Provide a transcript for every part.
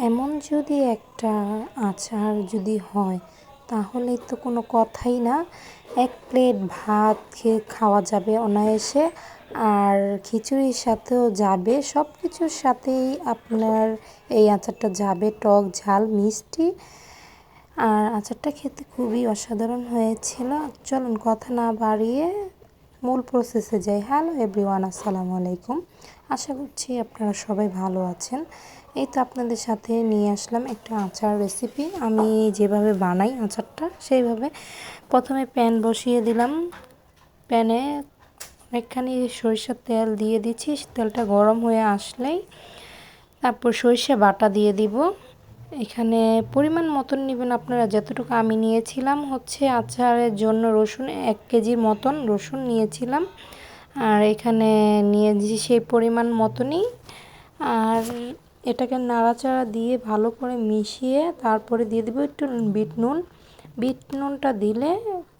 এমন যদি একটা আচার যদি হয় তাহলে তো কোনো কথাই না। এক প্লেট ভাত খেয়ে খাওয়া যাবে অনায়াসে, আর খিচুড়ির সাথেও যাবে, সব কিছুর সাথেই আপনার এই আচারটা যাবে, টক ঝাল মিষ্টি। আর আচারটা খেতে খুবই অসাধারণ হয়েছিল। চলুন কথা না বাড়িয়ে মূল প্রসেসে যাই। হ্যালো এভরিওয়ান, আসসালামু আলাইকুম। আশা করছি আপনারা সবাই ভালো আছেন। এই তো আপনাদের সাথে নিয়ে আসলাম একটা আচার রেসিপি। আমি যেভাবে বানাই আচারটা সেইভাবে। প্রথমে প্যান বসিয়ে দিলাম। প্যানে অনেকখানি সরিষার তেল দিয়ে দিচ্ছি। তেলটা গরম হয়ে আসলেই তারপর সরিষা বাটা দিয়ে দিব। এখানে পরিমাণ মতন নেবেন আপনারা, যতটুকু আমি নিয়েছিলাম হচ্ছে আচারের জন্য রসুন 1 কেজির মতন রসুন নিয়েছিলাম, আর এখানে নিয়েছি সেই পরিমাণ মতনই। আর এটাকে নাড়াচাড়া দিয়ে ভালো করে মিশিয়ে তারপরে দিয়ে দেবো একটু বিট নুন। বিট নুনটা দিলে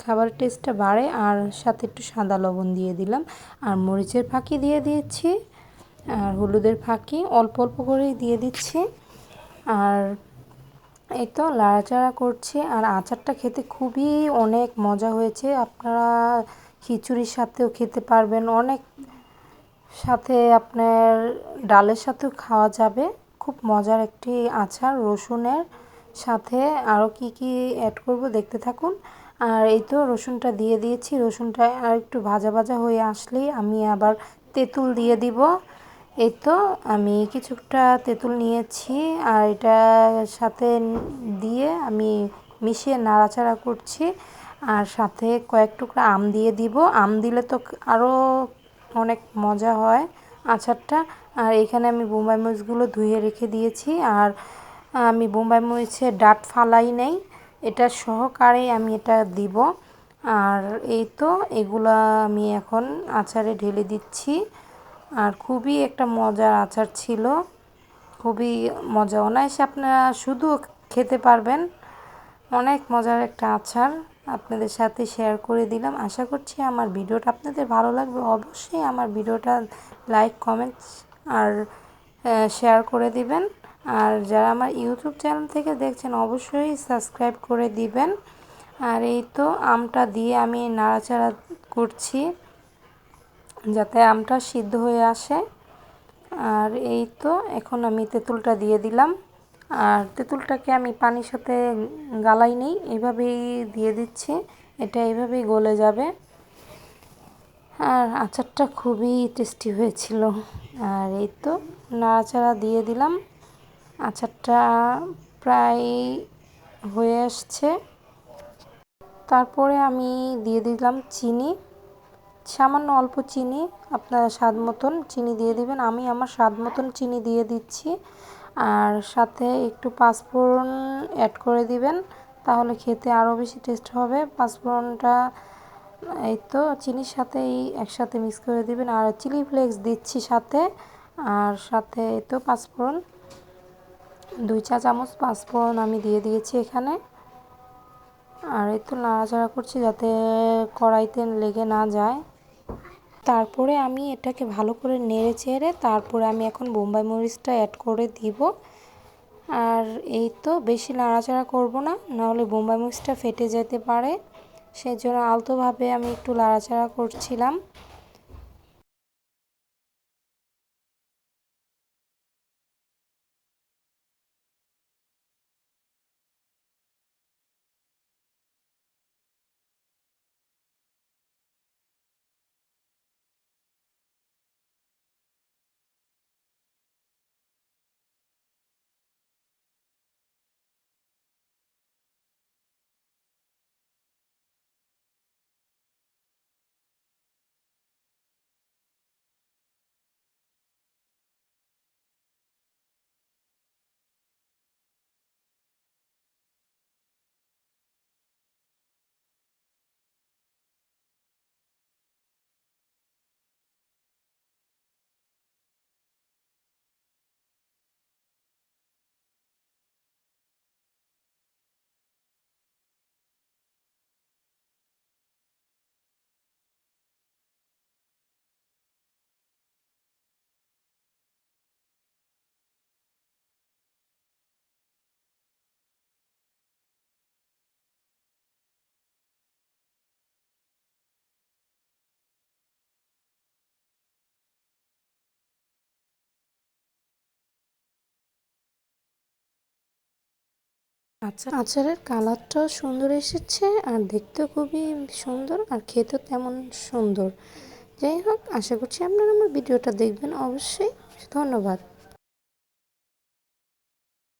খাবারের টেস্টটা বাড়ে, আর সাথে একটু সাদা লবণ দিয়ে দিলাম, আর মরিচের ফাঁকি দিয়ে দিচ্ছি, আর হলুদের ফাঁকি অল্প অল্প করেই দিয়ে দিচ্ছি। আর এই তো নাড়াচাড়া করছি। আর আচারটা খেতে খুবই অনেক মজা হয়েছে। আপনারা খিচুড়ির সাথেও খেতে পারবেন, অনেক সাথে আপনার ডালের সাথেও খাওয়া যাবে। খুব মজার একটি আচার। রসুনের সাথে আরও কি কি অ্যাড করব দেখতে থাকুন। আর এই তো রসুনটা দিয়ে দিয়েছি। রসুনটা আর একটু ভাজা ভাজা হয়ে আসলেই আমি আবার তেঁতুল দিয়ে দিব। এই তো আমি কিছুটা তেঁতুল নিয়েছি, আর এটার সাথে দিয়ে আমি মিশিয়ে নাড়াচাড়া করছি। আর সাথে কয়েক টুকরা আম দিয়ে দিব। আম দিলে তো আরও অনেক মজা হয় আচারটা। আর এখানে আমি বোম্বাই মরিচগুলো ধুয়ে রেখে দিয়েছি, আর আমি বোম্বাই মরিচের ডাঁট ফালাই নেই, এটা সহকারে আমি এটা দিব। আর এই তো এগুলা আমি এখন আচারে ঢেলে দিচ্ছি। আর খুবই একটা মজার আচার ছিল, খুবই মজা। অনায়াসে আপনারা শুধু খেতে পারবেন। অনেক মজার একটা আচার আপনাদের সাথে শেয়ার করে দিলাম। আশা করছি আমার ভিডিওটা আপনাদের ভালো লাগবে। অবশ্যই আমার ভিডিওটা লাইক কমেন্ট আর শেয়ার করে দিবেন। আর যারা আমার ইউটিউব চ্যানেল থেকে দেখছেন অবশ্যই সাবস্ক্রাইব করে দিবেন। আর এই তো আমটা দিয়ে আমি নাড়াচাড়া করছি যাতে আমটা সিদ্ধ হয়ে আসে। আর এই তো এখন আমি তেঁতুলটা দিয়ে দিলাম। আর তেঁতুলটাকে আমি পানির সাথে গালাই নেই, এভাবেই দিয়ে দিচ্ছি, এটা এইভাবেই গলে যাবে। আর আচারটা খুবই টেস্টি হয়েছিল। আর এই তো নাড়াচাড়া দিয়ে দিলাম। আচারটা প্রায় হয়ে আসছে। তারপরে আমি দিয়ে দিলাম চিনি, সামান্য অল্প চিনি, আপনারা স্বাদ মতন চিনি দিয়ে দিবেন। আমি আমার স্বাদ মতন চিনি দিয়ে দিচ্ছি। আর সাথে একটু পাঁচফোড়ন অ্যাড করে দিবেন, তাহলে খেতে আরও বেশি টেস্ট হবে। পাঁচফোড়নটা এই তো চিনির সাথেই একসাথে মিক্স করে দিবেন। আর চিলি ফ্লেক্স দিচ্ছি সাথে, আর সাথে এই তো পাঁচফোড়ন 2 চা চামচ পাঁচফোড়ন আমি দিয়ে দিয়েছি এখানে। আর এই তো নাড়াচাড়া করছি যাতে কড়াইতে লেগে না যায়। তারপরে আমি এটাকে ভালো করে নেড়ে চেড়ে তারপরে আমি এখন বোম্বাই মরিচটা অ্যাড করে দিব। আর এই তো বেশি নাড়াচাড়া করব না, নাহলে বোম্বাই মরিচটা ফেটে যেতে পারে, সেই জন্য আলতোভাবে আমি একটু নাড়াচাড়া করছিলাম। আচারের কালারটাও সুন্দর এসেছে আর দেখতেও খুবই সুন্দর আর খেতেও তেমন সুন্দর। যাই হোক, আশা করছি আপনারা আমার ভিডিওটা দেখবেন অবশ্যই। ধন্যবাদ।